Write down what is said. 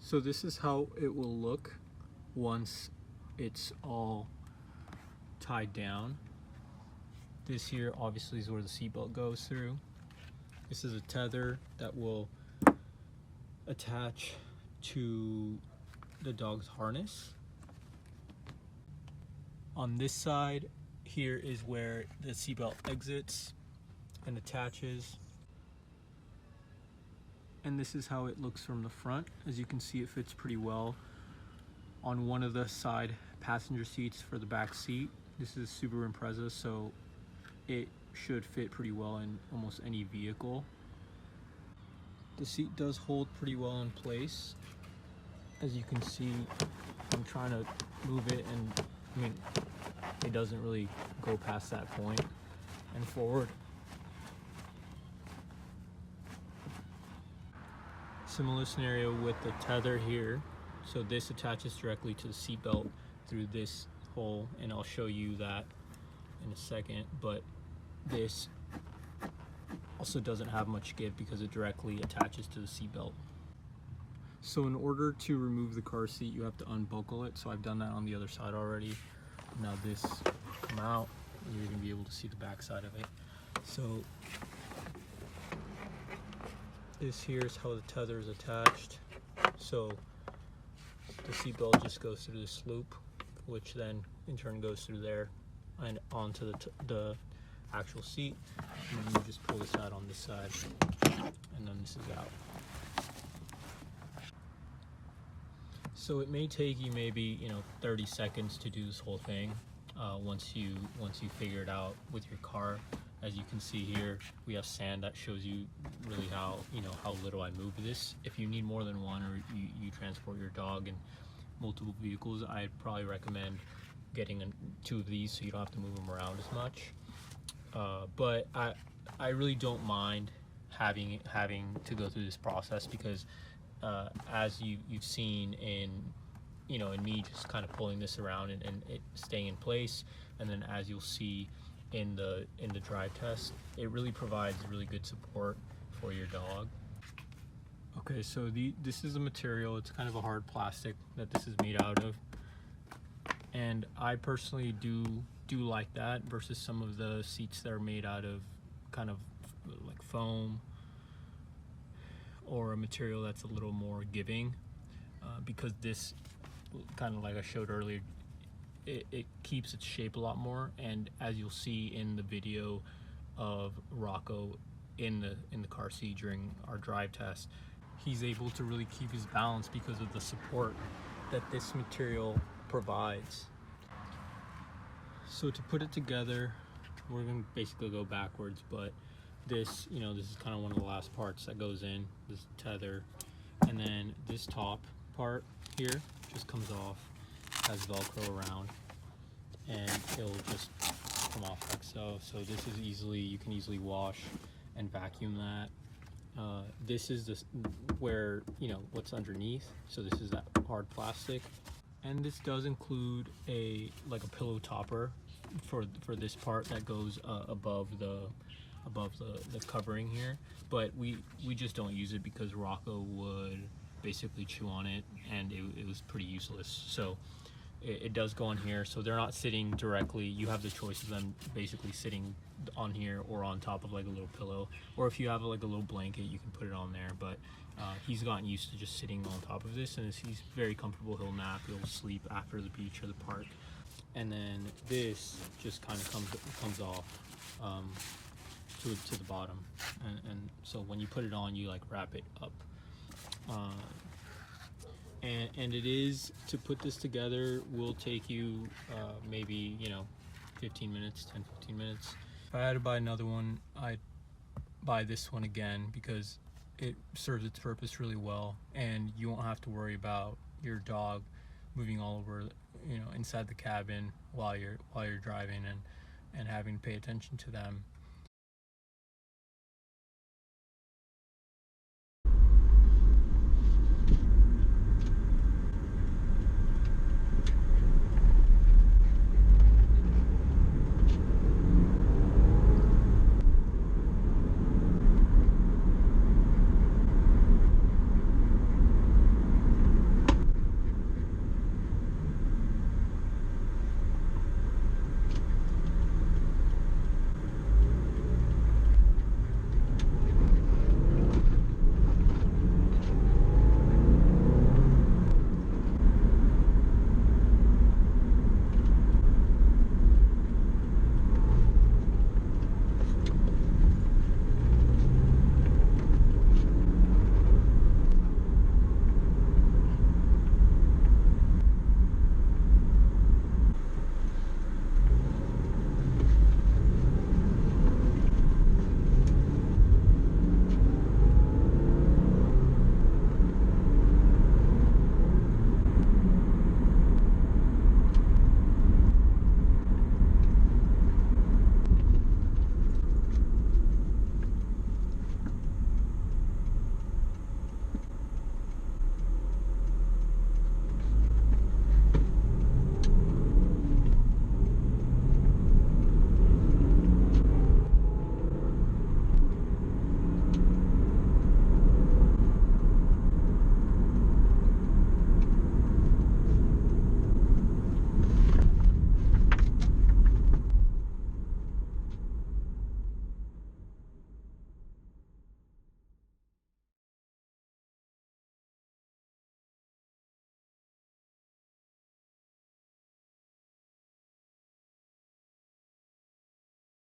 So this is how it will look once it's all tied down. This here obviously is where the seatbelt goes through. This is a tether that will attach to the dog's harness. On this side here is where the seatbelt exits and attaches. And this is how it looks from the front. As you can see, it fits pretty well on one of the side passenger seats for the back seat. This is Subaru Impreza, so it should fit pretty well in almost any vehicle. The seat does hold pretty well in place. As you can see, I'm trying to move it, and I mean, it doesn't really go past that point and forward. Similar scenario with the tether here. So this attaches directly to the seatbelt through this hole, and I'll show you that in a second, but this also doesn't have much give because it directly attaches to the seatbelt. So in order to remove the car seat, you have to unbuckle it. So I've done that on the other side already. Now this will come out, and you're gonna be able to see the back side of it. So this here is how the tether is attached. So the seatbelt just goes through this loop, which then in turn goes through there and onto the actual seat. And then you just pull this out on this side, and then this is out. So it may take you maybe 30 seconds to do this whole thing once you figure it out with your car. As you can see here, we have sand that shows you really how little I move this. If you need more than one, or you transport your dog in multiple vehicles, I'd probably recommend getting two of these so you don't have to move them around as much. But I really don't mind having to go through this process because as you've seen in me just kind of pulling this around and it staying in place, and then as you'll see in the drive test, it really provides really good support for your dog. Okay, so this is a material, it's kind of a hard plastic that this is made out of, and I personally do like that versus some of the seats that are made out of kind of like foam or a material that's a little more giving, because this, kind of like I showed earlier, it keeps its shape a lot more. And as you'll see in the video of Rocco in the car seat during our drive test, he's able to really keep his balance because of the support that this material provides. So to put it together, we're going to basically go backwards, but this this is kind of one of the last parts that goes in, this tether, and then this top part here just comes off, has Velcro around, and it'll just come off like so. So this is you can easily wash and vacuum that. This is where what's underneath, so this is that hard plastic, and this does include a pillow topper for this part that goes above the covering here, but we just don't use it because Rocco would basically chew on it, and it was pretty useless. So it does go on here, so they're not sitting directly. You have the choice of them basically sitting on here or on top of like a little pillow, or if you have like a little blanket, you can put it on there. But he's gotten used to just sitting on top of this, and he's very comfortable. He'll nap, he'll sleep after the beach or the park. And then this just kind of comes off to the bottom, and so when you put it on, you like wrap it up. And it is, to put this together will take you maybe 15 minutes, 10-15 minutes. If I had to buy another one, I'd buy this one again because it serves its purpose really well, and you won't have to worry about your dog moving all over inside the cabin while you're driving and having to pay attention to them.